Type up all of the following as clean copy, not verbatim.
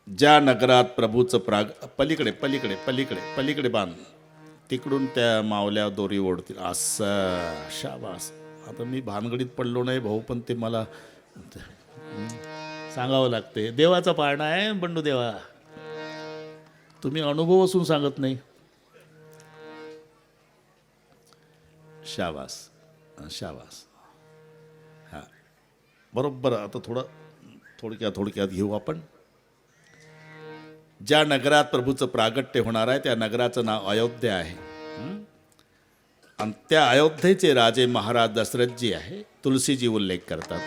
ज्या नगरात प्रभूचं पलीकडे पलीकडे पलीकडे पलीकडे बांध, तिकडून त्या मावल्या दोरी ओढतील. असं शाबास. आता मी भानगडीत पडलो नाही भाऊ, पण ते मला सांगावं लागते. देवाचा पाळणा आहे बंडू देवा, तुम्ही अनुभव असून सांगत नाही. शाबास शाबास. हां बरोबर. आता थोडक्यात घेऊ आपण. ज्या नगरात प्रभूचं प्रागट्य होणार आहे त्या नगराचं नाव अयोध्या आहे. आणि त्या अयोध्येचे राजे महाराज दशरथजी आहे. तुलसीजी उल्लेख करतात.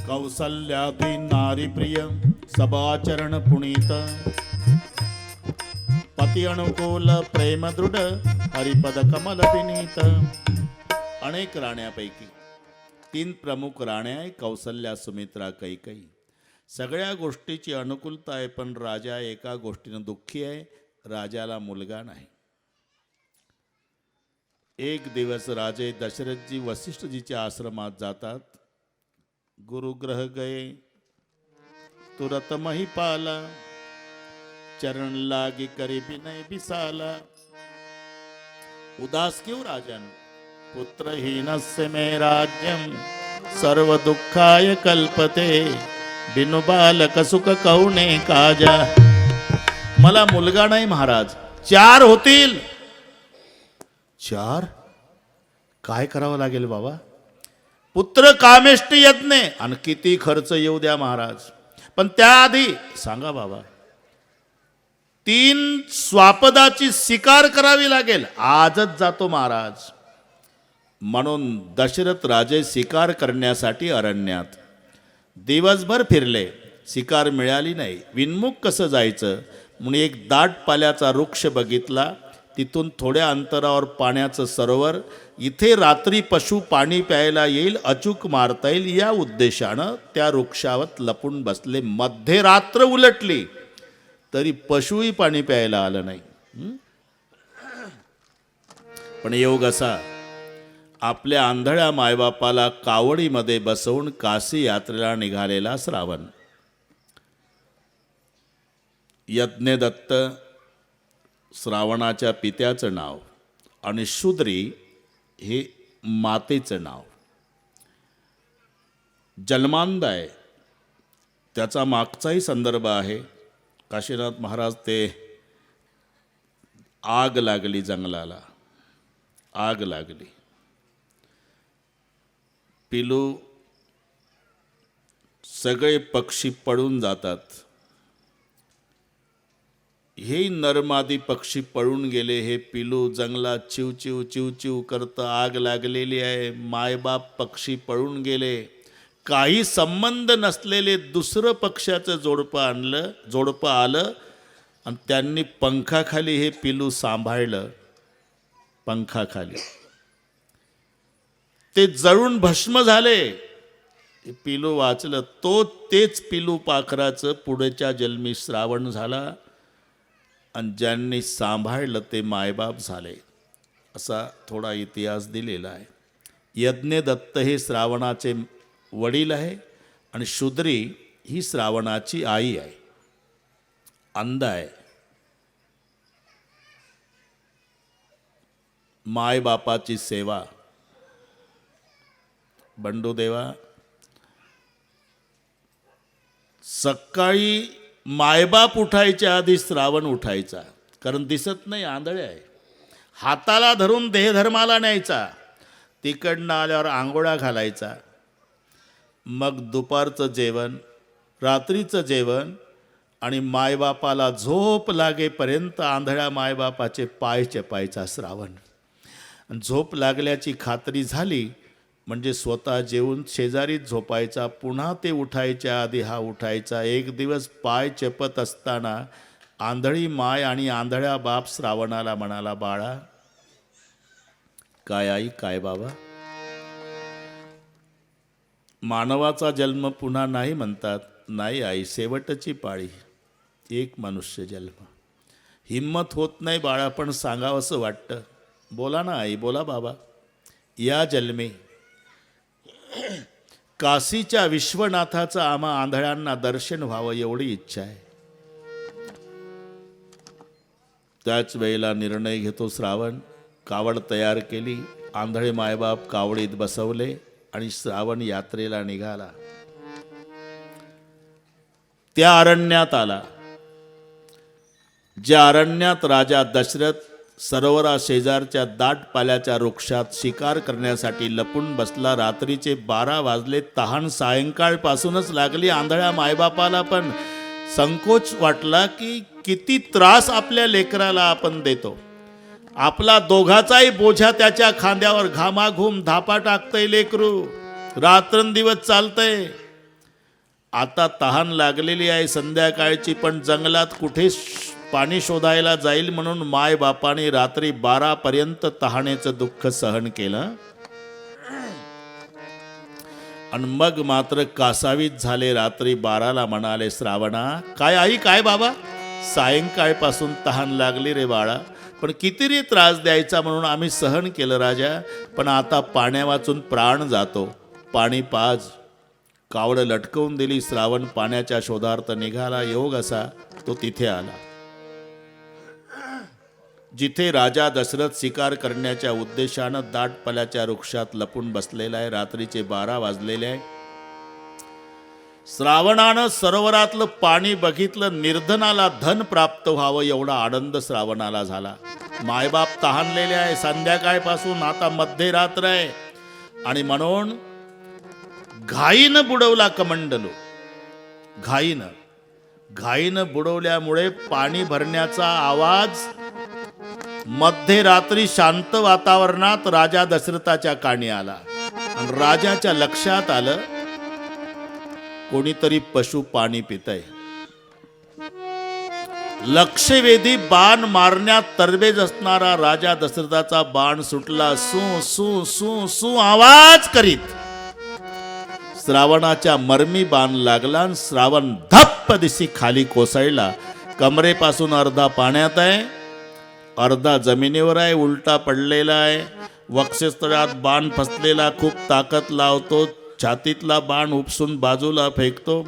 कौसल्यापि नारी प्रिय सबाचरण पुनीत, पती अनुकूल प्रेम दृढ हरिपद कमल विनीत. अनेक राण्यांपैकी 3 प्रमुख राण्या आहे, कौसल्या, सुमित्रा, कैकेयी. सगळ्या गोष्टीची अनुकूलता आहे, पण राजा एका गोष्टीनं दुःखी आहे, राजाला मुलगा नाही. एक दिवस राजे दशरथजी वसिष्ठजीच्या आश्रमात जातात. गुरुग्रह गए तुरत महिपाला, चरण लागी करी विनय विसाला. उदास क्यों राजन, पुत्रहीनस्य मे राज्यम सर्व दुःखाय कल्पते, बिनु बालक सुख कौणे काजा. मला मुलगा नाही महाराज, 4 होतील. 4? काय करावं लागेल बाबा? पुत्र कामेष्टी यज्ञ, आणि किती खर्च येऊ द्या महाराज, पण त्याआधी सांगा बाबा, 3 स्वापदाची शिकार करावी लागेल. आजच जातो महाराज. म्हणून दशरथ राजे शिकार करण्यासाठी अरण्यात दिवसभर फिरले, शिकार मिळाली नाही. विनमुख कसं जायचं म्हणून एक दाट पाल्याचा वृक्ष बघितला. तिथून थोड्या अंतरावर पाण्याचं सरोवर, इथे रात्री पशु पाणी प्यायला येईल, अचूक मारता येईल, या उद्देशानं त्या वृक्षावर लपून बसले. मध्यरात्र उलटली तरी पशुही पाणी प्यायला आलं नाही. पण योग असा, आपल्या आंधळ्या मायबापाला कावडीमध्ये बसवून काशी यात्रेला निघालेला श्रावण. यज्ञदत्त श्रावणाच्या पित्याचं नाव आणि शूद्री हे मातेचं नाव. जन्मांध आहे, त्याचा मागचाही संदर्भ आहे. काशीनाथ महाराज, ते आग लागली जंगलाला, आग लागली, पिलू सगळे पक्षी पडून जातात. हे नरमादी पक्षी पळून गेले, हे पिलू जंगलात चिवचिव चिवचिव करतं, आग लागलेली आहे, मायबाप पक्षी पळून गेले. काही संबंध नसलेले दुसरं पक्ष्याचं जोडपं आलं आणि त्यांनी पंखाखाली हे पिलू सांभाळलं. पंखाखाली ते जळून भस्म झाले. पिलू वाचलं. तेच पिलू पाखराचं पुढच्या जन्मी श्रावण झाला आणि ज्यांनी सांभाळलं ते मायबाप झाले, असा थोडा इतिहास दिलेला आहे. यज्ञदत्त हे श्रावणाचे वडील आहे आणि शूद्री ही श्रावणाची आई आहे, अंध आहे. मायबापाची सेवा. बंडूदेवा, सकाळी मायबाप उठायच्या आधी श्रावण उठायचा, कारण दिसत नाही, आंधळे आहे. हाताला धरून देहधर्माला न्यायचा, तिकडनं आल्यावर आंघोळा घालायचा, मग दुपारचं जेवण, रात्रीचं जेवण आणि मायबापाला झोप लागेपर्यंत आंधळ्या मायबापाचे पाय चेपायचा श्रावण. झोप लागल्याची खात्री झाली म्हणजे स्वतः जेवून शेजारीच झोपायचा. पुन्हा ते उठायच्या आधी हा उठायचा. एक दिवस पाय चेपत असताना आंधळी माय आणि आंधळ्या बाप श्रावणाला म्हणाला, बाळा, काय आई काय बाबा, मानवाचा जन्म पुन्हा नाही म्हणतात. नाही आई, शेवटची पाळी, एक मनुष्य जन्म. हिम्मत होत नाही बाळा, पण सांगावंसं वाटतं. बोला ना आई, बोला बाबा. या जन्मी काशीच्या विश्वनाथाचं आम्हा आंधळ्यांना दर्शन व्हावं एवढी इच्छा आहे. त्याच वेळेला निर्णय घेतो श्रावण. कावड तयार केली, आंधळे मायबाप कावडीत बसवले आणि श्रावण यात्रेला निघाला. त्या अरण्यात आला, ज्या अरण्यात राजा दशरथ सरोवरा शेजारच्या दाट पाल्याच्या वृक्षात शिकार करण्यासाठी लपून बसला. रात्रीचे 12 वाजले. तहान सायंकाळपासूनच लागली. आंधळ्या मायबापाला पण संकोच वाटला की किती त्रास आपल्या लेकराला आपण देतो. आपला दोघाचाही बोझा त्याच्या खांद्यावर घामाघूम धापा टाकतंय लेकरू, रात्रंदिवस चालतंय. आता तहान लागलेली आहे संध्याकाळची, पण जंगलात कुठे पाणी शोधायला जाईल म्हणून माय बापाने रात्री 12 पर्यंत तहानेचं दुःख सहन केलं आणि मग मात्र कासावीत झाले. रात्री 12ला म्हणाले, श्रावणा, काय आई काय बाबा, सायंकाळपासून तहान लागली रे बाळा, पण किती रे त्रास द्यायचा म्हणून आम्ही सहन केलं राजा, पण आता पाण्या वाचून प्राण जातो, पाणी पाज. कावड लटकवून दिली. श्रावण पाण्याच्या शोधार्थ निघाला. योग असा तो तिथे आला जिथे राजा दशरथ शिकार करण्याच्या उद्देशानं दाट पल्याच्या वृक्षात लपून बसलेला आहे. रात्रीचे 12 वाजलेले आहे. श्रावणानं सरोवरातलं पाणी बघितलं. निर्धनाला धन प्राप्त व्हावं एवढा आनंद श्रावणाला झाला. मायबाप तहानलेले आहे. संध्याकाळपासून आता मध्यरात्र आहे आणि म्हणून घाईनं बुडवला कमंडलू. घाईनं बुडवल्यामुळे पाणी भरण्याचा आवाज मध्यरात्री शांत वातावरणात राजा दशरथाच्या कानी आला आणि राजाच्या लक्षात आलं कोणीतरी पशु पाणी पितय. लक्षवेधी बाण मारण्यात तरबेज असणारा राजा दशरथाचा बाण सुटला. सू सू सू सू आवाज करीत श्रावणाच्या मर्मी बाण लागला आणि श्रावण धप्प दिशी खाली कोसळला. कमरेपासून अर्धा पाण्यात आहे, अर्धा जमिनीवर आहे, उलटा पडलेला आहे. वक्षस्थळात बाण फसलेला. खूप ताकद लावतो, छातीतला बाण उपसून बाजूला फेकतो,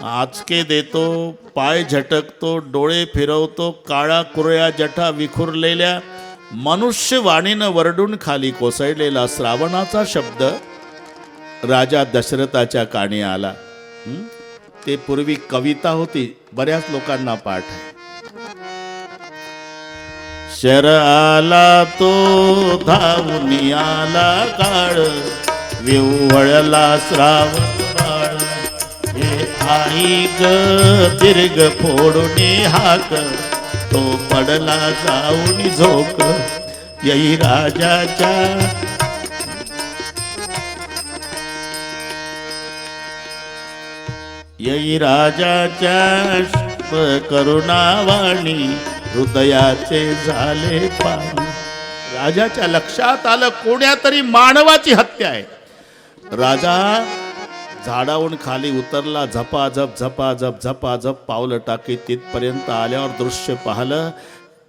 आचके देतो, पाय झटकतो, डोळे फिरवतो. काळा कुरळ्या जठा विखुरलेल्या मनुष्यवाणीनं वरडून खाली कोसळलेला श्रावणाचा शब्द राजा दशरथाच्या कानी आला. ते पूर्वी कविता होती, बऱ्याच लोकांना पाठ आहे. शर आला तो धावून आला काळ, विव्हळला श्रावण बाळ. हे आई ग दीर्घ फोडून हाक, तो पडला जाऊन झोक यई राजाच्या यई राजाच्या करुणावाणी हृदयाचे झाले पाणी. राजाच्या लक्षात आलं कोण्या मानवाची हत्या आहे. राजा झाडावरून खाली उतरला, झपाझप झपाझप झपाझप पावलं टाकीत तिथपर्यंत आल्यावर दृश्य पाहिलं.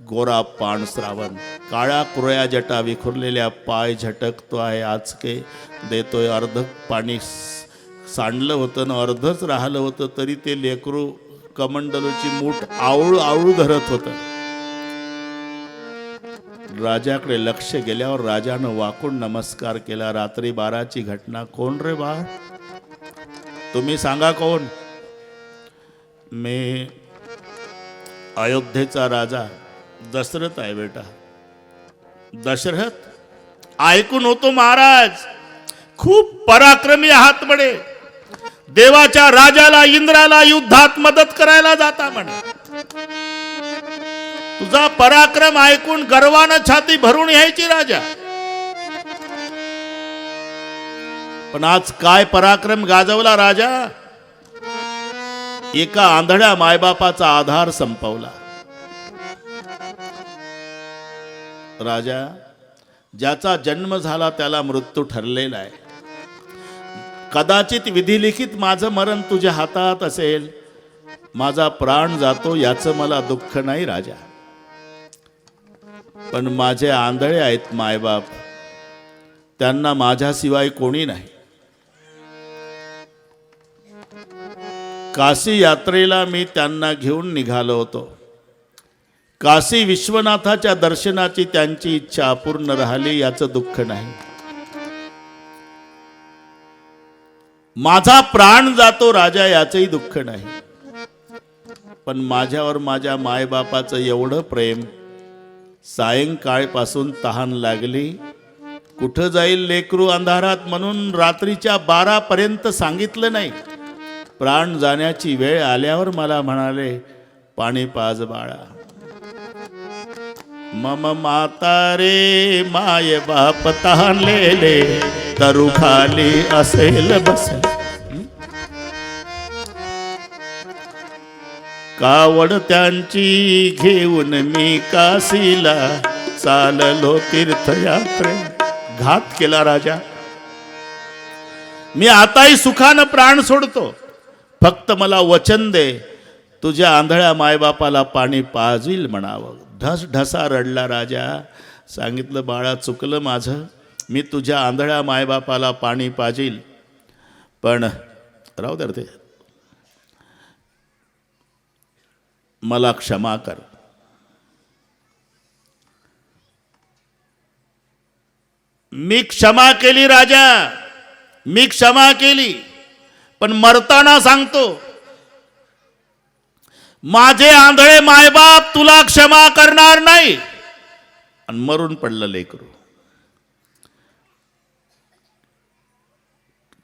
गोरा पाण श्रावण, काळ्या कुरळ्या जटा विखुरलेल्या, पाय झटकतो आहे, आचके देतोय. अर्ध पाणी सांडलं होतं ना अर्धच राहिलं होतं तरी ते लेकरू कमंडलूची मूठ आवळू आवळू धरत होतं. राजाकडे लक्ष गेल्यावर राजानं वाकून नमस्कार केला. रात्री 12ची घटना. कोण रे बा? तुम्ही सांगा कोण? मी अयोध्येचा राजा दशरथ आहे बेटा. दशरथ ऐकून होतो महाराज, खूप पराक्रमी आहात म्हणे. देवाच्या राजाला इंद्राला युद्धात मदत करायला जाता म्हणे. तुझा पराक्रम ऐकून गर्वानं छाती भरून यायची राजा. पण आज काय पराक्रम गाजवला राजा? एका आंधळ्या मायबापाचा आधार संपवला. राजा, ज्याचा जन्म झाला त्याला मृत्यू ठरलेला आहे. कदाचित विधिलिखित माझं मरण तुझ्या हातात असेल. माझा प्राण जातो याचं मला दुःख नाही राजा. पण माझे आंधळे आहेत मायबाप, त्यांना माझ्याशिवाय कोणी नाही. काशी यात्रेला मी त्यांना घेऊन निघालो होतो. काशी विश्वनाथाच्या दर्शनाची त्यांची इच्छा अपूर्ण राहिली याचं दुःख नाही. माझा प्राण जातो राजा याचंही दुःख नाही. पण माझ्यावर माझ्या मायबापाचं एवढं प्रेम. सायंकाळपासून तहान लागली. कुठं जाईल लेकरू अंधारात म्हणून रात्रीच्या 12 पर्यंत सांगितलं नाही. प्राण जाण्याची वेळ आल्यावर मला म्हणाले, पाणी पाज बाळा. मम माता रे माय बाप तहानलेले, तरू खाली असेल बसेल. कावड त्यांची घेऊन मी काशीला चाललो तीर्थयात्रे. घात केला राजा. मी आताही सुखानं प्राण सोडतो. फक्त मला वचन दे, तुझ्या आंधळ्या मायबापाला पाणी पाजवील म्हणावं. ढस ढसा रडला राजा. सांगितलं, बाळा चुकलं माझं. मी तुझ्या आंधळ्या मायबापाला पाणी पाजील, पण राहू दे ते, मला क्षमा कर. मी क्षमा केली राजा, मी क्षमा केली. पण मरताना सांगतो, माझे आंधळे मायबाप तुला क्षमा करणार नाही. आणि मरून पडलं लेकरू.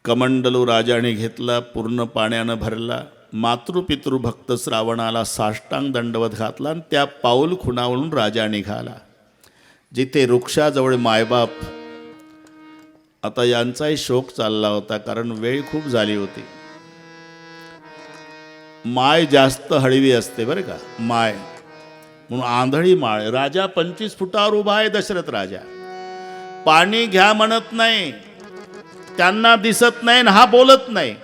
कमंडलू राजाने घेतला, पूर्ण पाण्यानं भरला. मातृपितृ भक्त श्रावणाला साष्टांग दंडवत घातला आणि त्या पाऊल खुणावून राजा निघाला. जिथे वृक्षाजवळ मायबाप, आता यांचाही शोक चालला होता कारण वेळ खूप झाली होती. माय जास्त हळवी असते बरं का, माय म्हणून आंधळी माळ. राजा 25 फुटावर उभा आहे. दशरथ राजा पाणी घ्या म्हणत नाही, त्यांना दिसत नाही हा बोलत नाही.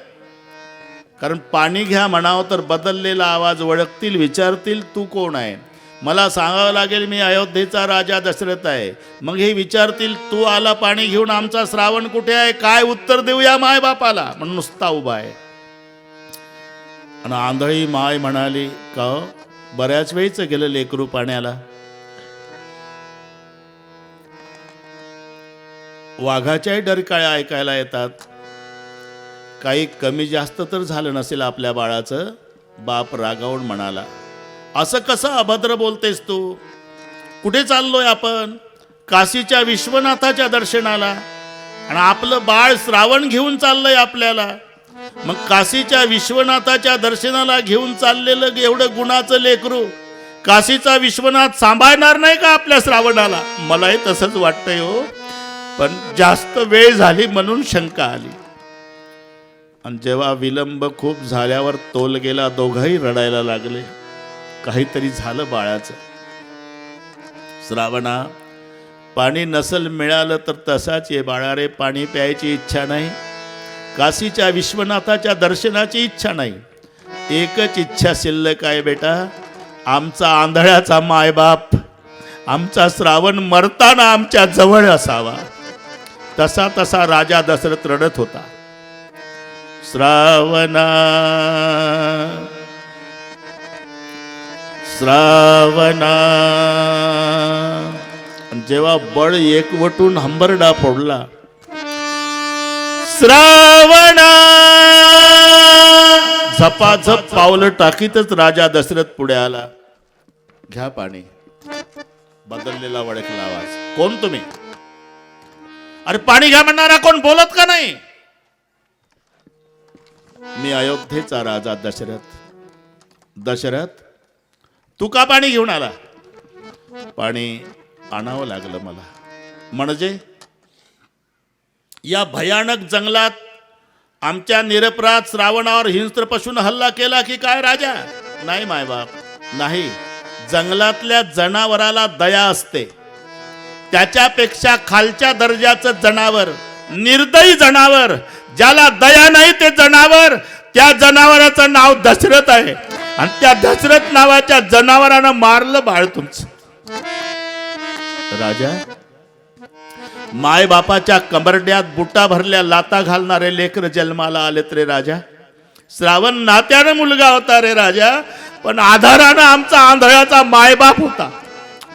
कारण पाणी घ्या म्हणावं तर बदललेला आवाज ओळखतील, विचारतील तू कोण आहे. मला सांगावं लागेल मी अयोध्येचा राजा दशरथ आहे. मग हे विचारतील तू आला पाणी घेऊन, आमचा श्रावण कुठे आहे? काय उत्तर देऊया माय बापाला? म्हणून नुसता उभा आहे. आणि आंधळी माय म्हणाली, का बऱ्याच वेळच गेलं लेकरू पाण्याला. वाघाच्याही डरकाळ्या ऐकायला येतात. काही कमी जास्त तर झालं नसेल आपल्या बाळाचं. बाप रागावून म्हणाला, असं कसं अभद्र बोलतेस तू? कुठे चाललोय आपण? काशीच्या विश्वनाथाच्या दर्शनाला. आणि आपलं बाळ श्रावण घेऊन चाललंय आपल्याला. मग काशीच्या विश्वनाथाच्या दर्शनाला घेऊन चाललेलं एवढं गुणाचं लेकरू काशीचा विश्वनाथ सांभाळणार नाही का आपल्या श्रावणाला? मलाही तसंच वाटतंय हो, पण जास्त वेळ झाली म्हणून शंका आली. आणि जेव्हा विलंब खूप झाल्यावर तोल गेला, दोघंही रडायला लागले. काहीतरी झालं बाळाचं. श्रावणा, पाणी नसल मिळालं तर तसाच ये बाळा रे. पाणी प्यायची इच्छा नाही, काशीच्या विश्वनाथाच्या दर्शनाची इच्छा नाही. एकच इच्छा शिल्लक आहे बेटा, आमचा आंधळ्याचा मायबाप, आमचा श्रावण मरताना आमच्या जवळ असावा. तसा तसा राजा दशरथ रडत होता. श्रावणा श्रावणा. जेव्हा बळ एकवटून हंबरडा फोडला, श्रावणा, झपाझप पावलं टाकीतच राजा दशरथ पुढे आला. घ्या पाणी. बदललेला वळखला आवाज. कोण तुम्ही? अरे पाणी घ्या म्हणणारा कोण? बोलत का नाही? मी अयोध्येचा राजा दशरथ. दशरथ, तू का पाणी घेऊन आला? पाणी आणावं लागलं मला. म्हणजे या भयानक जंगलात आमच्या निरपराध श्रावणावर हिंस्त्र पशून हल्ला केला की काय राजा? नाही मायबाप, नाही. जंगलातल्या जनावराला दया असते. त्याच्यापेक्षा खालच्या दर्जाचं जनावर, निर्दयी जनावर, ज्याला दया नाही ते जनावर, त्या जनावराचं नाव दशरथ आहे. आणि त्या दशरथ नावाच्या जनावरानं मारलं बाळ तुमचं. राजा, माय बापाच्या कंबरड्यात बुटा भरल्या लाता घालणारे लेकर जन्माला आलेत रे राजा. श्रावण नात्यानं मुलगा होता रे राजा, पण आधारानं आमचा आंधळ्याचा मायबाप होता.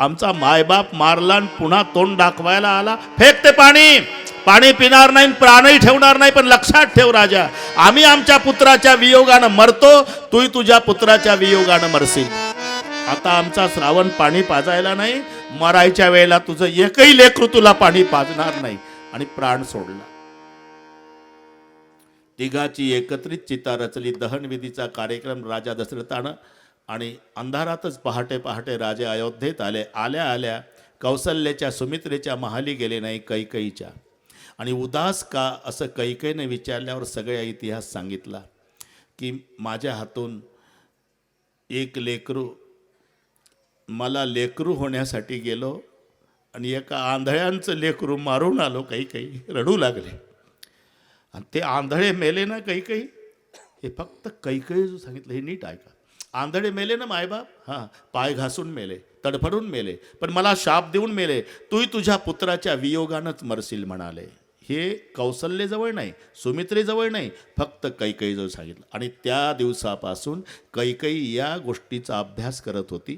आमचा मायबाप मारला आणि पुन्हा तोंड दाखवायला आला. फेक ते पाणी. पाणी पिणार नाही, प्राणही ठेवणार नाही. पण लक्षात ठेव राजा, आम्ही आमच्या पुत्राच्या वियोगानं मरतो, तूही तुझ्या पुत्राच्या वियोगानं मरशील. आता आमचा श्रावण पाणी पाजायला नाही, मरायच्या वेळेला तुझं एकही लेकरू तुला पाणी पाजणार नाही. आणि प्राण सोडला. तिघाची एकत्रित चिता रचली. दहनविधीचा कार्यक्रम राजा दशरथानं. आणि अंधारातच पहाटे पहाटे राजे अयोध्येत आले. आल्या आल्या कौसल्याच्या सुमित्रेच्या महाली गेले नाही, कैकईच्या. आणि उदास का असं कैकेयीने विचारल्यावर सगळ्या इतिहास सांगितला की माझ्या हातून एक लेकरू, मला लेकरू होण्यासाठी गेलो आणि एका आंधळ्यांचं लेकरू मारून आलो. कैकेयी रडू लागले. आणि ते आंधळे मेले ना कैकेयी, हे फक्त कैकेयी सांगितलं, हे नीट ऐका. आंधळे मेले ना मायबाप, हां, पाय घासून मेले, तडफडून मेले, पण मला शाप देऊन मेले. तूही तुझ्या पुत्राच्या वियोगानंच मरशील म्हणाले. हे कौसल्यजवळ नाही, सुमित्रेजवळ नाही, फक्त कैकेयीजवळ सांगितलं. आणि त्या दिवसापासून कैकेयी या गोष्टीचा अभ्यास करत होती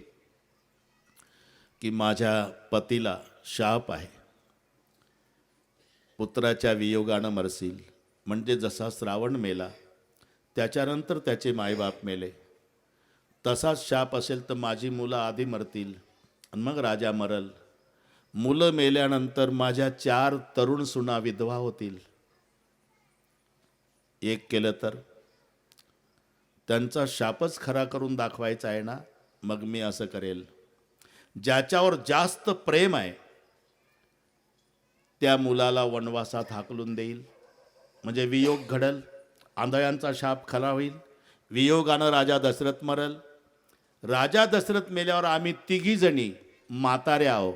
की माझ्या पतीला शाप आहे, पुत्राच्या वियोगानं मरशील. म्हणजे जसा श्रावण मेला त्याच्यानंतर त्याचे मायबाप मेले, तसाच शाप असेल तर माझी मुलं आधी मरतील आणि मग राजा मरल. मुलं मेल्यानंतर माझ्या 4 तरुण सुना विधवा होतील. एक केलं तर त्यांचा शापच खरा करून दाखवायचा आहे ना, मग मी असं करेल. ज्याच्यावर जास्त प्रेम आहे त्या मुलाला वनवासात हाकलून देईल, म्हणजे वियोग घडल, आंधळ्यांचा शाप खरा होईल. वियोगानं राजा दशरथ मरल. राजा दशरथ मेल्यावर आम्ही तिघी जणी म्हाताऱ्या आहोत.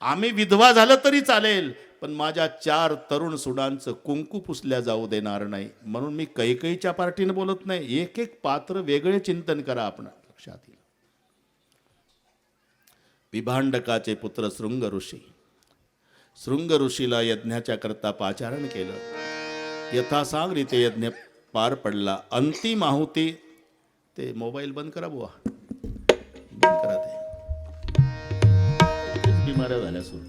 आम्ही विधवा झालं तरी चालेल, पण माझ्या 4 तरुण सुनांचं कुंकू पुसल्या जाऊ देणार नाही. म्हणून मी कैकेयीच्या पार्टीनं बोलत नाही. एक एक पात्र वेगळे चिंतन करा. आपण लक्षात येईल. विभांडकाचे पुत्र शृंग ऋषी, शृंग ऋषीला यज्ञाच्या करता पाचारण केलं. यथासांग रीते यज्ञ पार पडला. अंतिम आहुती, ते मोबाईल बंद करा बुवा, बंद करा. ते बिमाऱ्या झाल्या सुरू.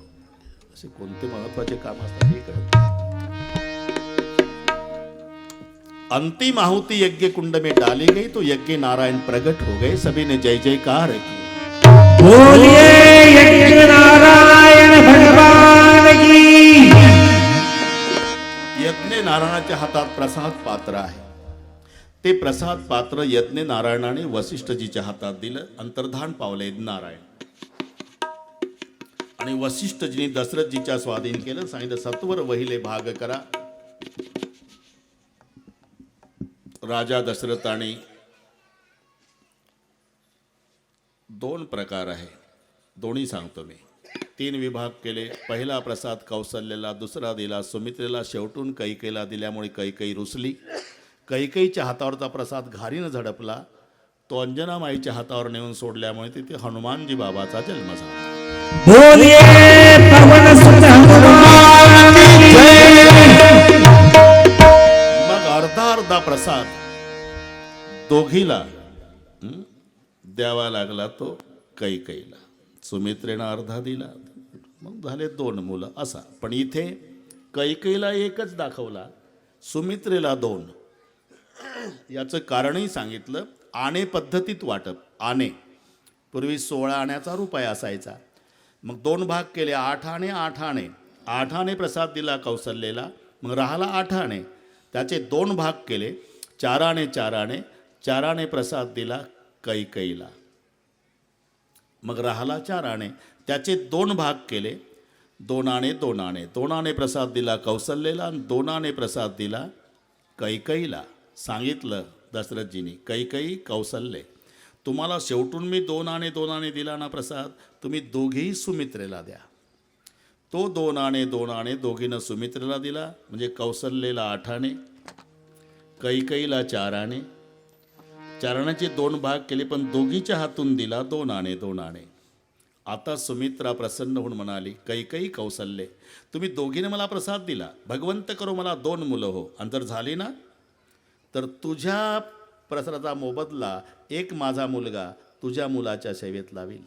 असे कोणते महत्वाचे काम असतात हे कळत. अंतिम आहुति यज्ञ कुंड में डाली गई तो यज्ञ नारायण प्रकट हो गए. सभी ने जय जयकार की. बोलिए यज्ञ नारायण भगवान की. यज्ञ नारायणाच्या हातात प्रसाद पात्र आहे. ते प्रसाद पात्र यज्ञ नारायणाने वसिष्ठजीच्या हातात दिलं. अंतर्धान पावले नारायण. आणि वसिष्ठजीने दशरथजीच्या स्वाधीन केलं. सांगितलं सत्वर वहिले भाग करा. राजा दशरथाने दोन प्रकार आहे, दोन्ही सांगतो मी. 3 विभाग केले. पहिला प्रसाद कौसल्याला, दुसरा दिला सुमित्रेला, शेवटून कैकेयीला दिल्यामुळे कैकेयी रुसली. कैकेयीच्या हातावरचा प्रसाद घारीनं झडपला. तो अंजनामाईच्या हातावर नेऊन सोडल्यामुळे तिथे हनुमानजी बाबाचा जन्म झाला. बोलिए पवन सुत हनुमान की जय। मग अर्धा अर्धा प्रसाद दोघीला द्यावा लागला. तो कैकेयीला, सुमित्रेनं अर्धा दिला. मग झाले 2 मुलं असा. पण इथे कैकेयीला एकच दाखवला, सुमित्रेला 2. याचं कारणही सांगितलं. आणे पद्धतीत वाटप. आणे पूर्वी 16 आण्याचा रुपया असायचा. मग 2 भाग केले. 8 आणे 8 आणे. 8 आणे प्रसाद दिला कौसल्याला. मग राहिला 8 आणे. त्याचे 2 भाग केले. 4 आणे 4 आणे. 4 आणे प्रसाद दिला कैकेयीला. मग राहिला 4 आणे. त्याचे 2 भाग केले. 2 आणे 2 आणे. 2 आणे प्रसाद दिला कौसल्याला आणि 2 आणे प्रसाद दिला कैकेयीला. सांगितलं दशरथजींनी, कैकेयी कौसल्ये, तुम्हाला शेवटून मी 2 आणे 2 आणे दिला ना प्रसाद, तुम्ही दोघेही सुमित्रेला द्या. तो 2 आणे 2 आणे दोघीनं सुमित्रेला दिला. म्हणजे कौसल्याला 8 आणे, कैकेयीला 4 आणे. 4 आण्याचे 2 भाग केले, पण दोघीच्या हातून दिला 2 आणे 2 आणे. आता सुमित्रा प्रसन्न होऊन म्हणाली, कैकेयी कौसल्ये, तुम्ही दोघीने मला प्रसाद दिला, भगवंत करो मला 2 मुलं हो. आणि जर झाली ना तर तुझ्या प्रसादाचा मोबदला एक माझा मुलगा तुझ्या मुलाच्या सेवेत लावील,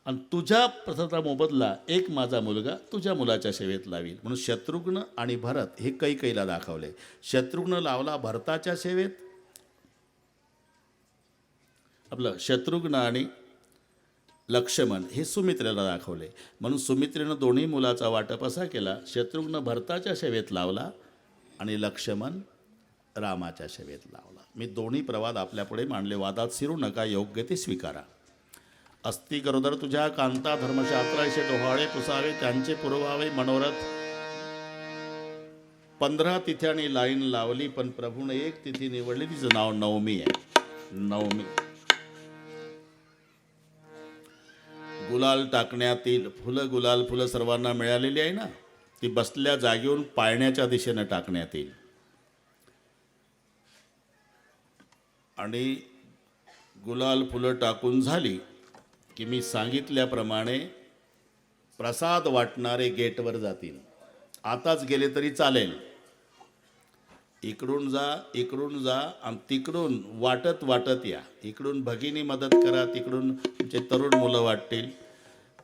आणि तुझ्या प्रसादाचा मोबदला एक माझा मुलगा तुझ्या मुलाच्या सेवेत लावील. म्हणून शत्रुघ्न आणि भरत हे कैकेयीला दाखवले. शत्रुघ्न लावला भरताच्या सेवेत, आपलं शत्रुघ्न आणि लक्ष्मण हे सुमित्रेला दाखवले. म्हणून सुमित्रेनं दोन्ही मुलाचा वाटप असा केला, शत्रुघ्न भरताच्या सेवेत लावला आणि लक्ष्मण रामाच्या सेवेत लावला. मी दोन्ही प्रवाद आपल्यापुढे मांडले. वादात शिरू नका, योग्य ते स्वीकारा. अस्ति गरोदर तुझ्या कांता धर्मशास्त्राचे डोहाळे पुसावे, त्यांचे पुरवावे मनोरथ. 15 तिथ्याने लाईन लावली, पण प्रभूने एक तिथी निवडली, तिचं नाव नवमी आहे. नवमी. गुलाल टाकण्यातील फुलं सर्वांना मिळालेली आहे ना, ती बसल्या जागेवरून पाळण्याच्या दिशेनं टाकण्यात येईल. आणि गुलाल फुलं टाकून झाली की मी सांगितल्याप्रमाणे प्रसाद वाटणारे गेटवर जातील. आताच गेले तरी चालेल. इकडून जा आणि तिकडून वाटत वाटत या. इकडून भगिनी मदत करा, तिकडून तुमचे तरुण मुलं वाटतील.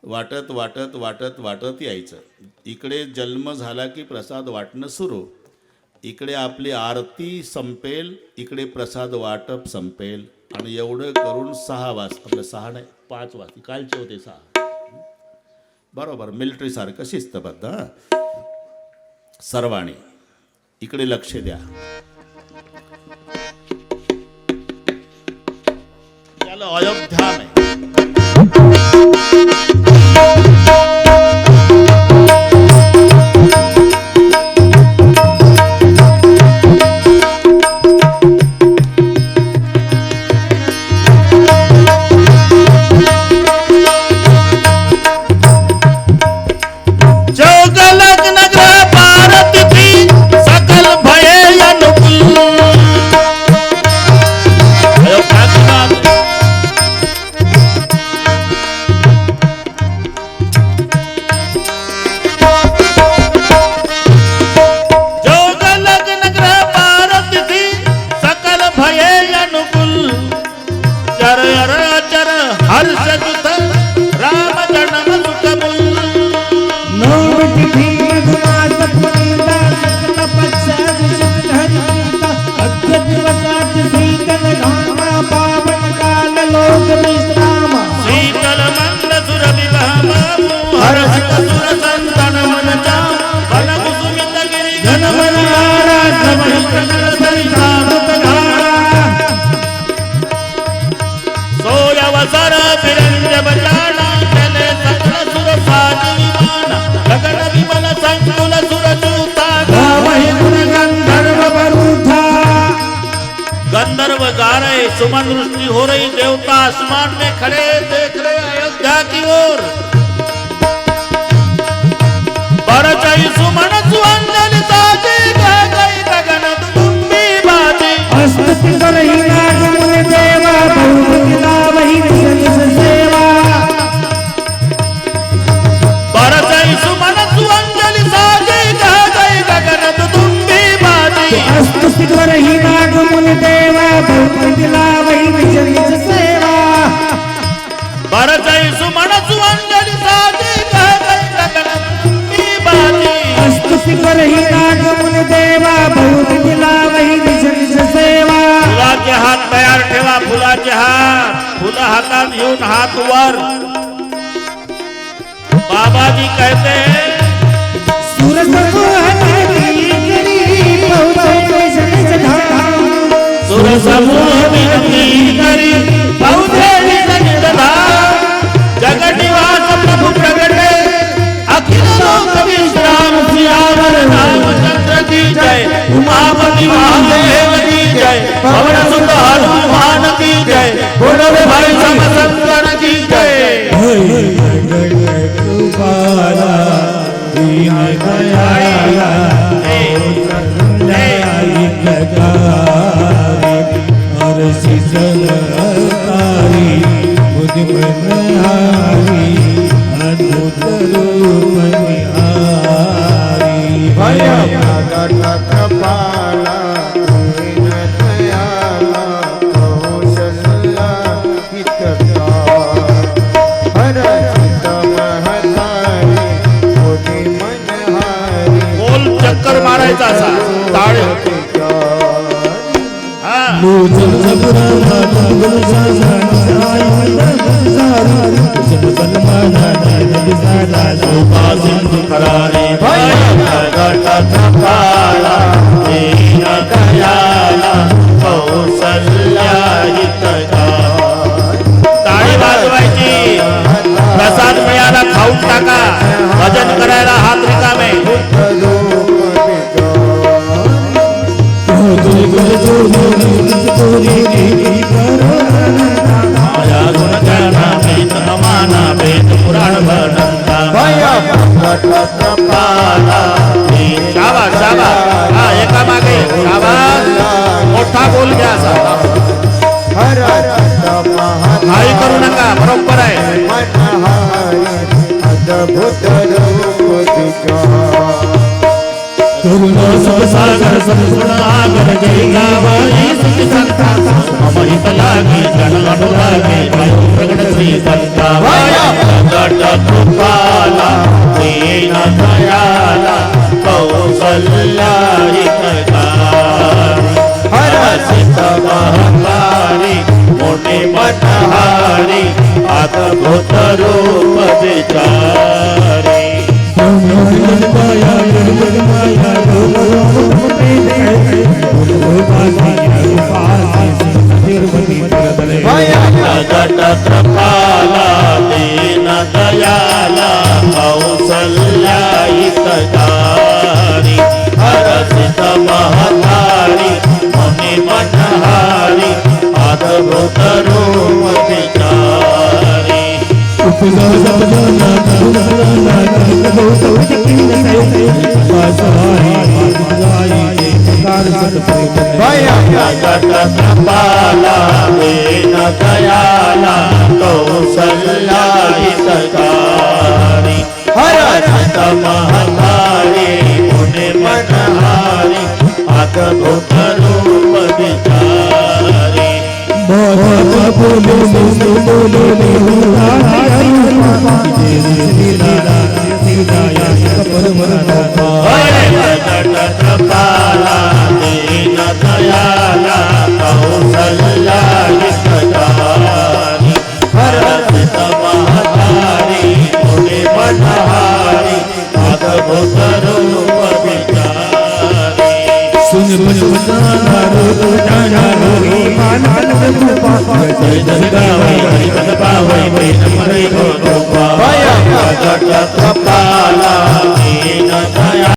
वाटत वाटत वाटत वाटत यायचं. इकडे जन्म झाला की प्रसाद वाटणं सुरू. इकडे आपली आरती संपेल, इकडे प्रसाद वाटप संपेल. आणि एवढं करून 6 वाजता, आपलं 6 नाही 5 वाजता, कालचे होते 6, बरोबर मिलिटरीसारखं शिस्तबद्ध. सर्वांनी इकडे लक्ष द्या. त्याला अयोध्या में सुमन दृष्टि हो रही, देवता आसमान में खड़े देख रहे अयोध्या की ओर। बरचई सुमन सुअंजलि साजे, कह गई गगन दुदुम्बी बाजे। स्तुति करहि नाग मुनि देवा, बहुत लावहि निज सेवा। बरचई सुमन सुअंजलि साजे, कह गई गगन दुदुम्बी बाजे। स्तुति करहि नाग मुनि देवा, बहुत लावहि निज सेवा। बरचई सुमन सुअंजलि साजे, कह गई गगन दुदुम्बी बाजे। स्तुति करहि नाग मुनि देवा, बहुत लावहि निज सेवा। फुलाचे हात तयार ठेवा, फुलाचे हात, फुलं हातात घेऊन हात वर। बाबाजी कहते हैं सुर समूह विनती करी, पहुँचे निज निज धाम। जगत निवास प्रभु प्रगटे, अखिल लोक विश्राम। सियावर रामचंद्र की जय, उमापति महादेव की जय, पवन सुत हनुमान की जय, बोलो भाई सब संतन की जय। चक्कर मारायचा असा टाळे टाळी वाजवायची, प्रसाद मिळाला खाऊन टाका, भजन करायला हात रिकामे। माया गुण गाना वेद अमाना, वेद पुराण वर्णनता। शाबास शाबास, हा एका मागे शाबास, मोठा बोल घ्या असा, घाई करू नका, बरोबर आहे। करुणा सागर संपूर्ण आगर, जय गावाई सुख संता। अमृत लागे जन अनुरागे, भयो प्रगट श्री संता। जगत कृपाला दीन दयाला, कौसल्या हितकारी। हरसित महतारी, मोठे मनहारी, अद्भुत रूप विचारी। जगत कृपाला दीन दयाला, कौसल्या हितकारी। हरसित महतारी, मुनि मनहारी, अद्भुत रूप विचारी। जगत कृपाला दीन दयाला, कौसल्या हितकारी। हरसित महतारी, मुनि मनहारी, अद्भुत रूप विचारी। जगत कृपाला दीन दयाला, कौसल्या हितकारी। हरसित महतारी, मुनि मनहारी, अद्भुत रूप विचारी। सुन जगत कृपाला दीन दयाला।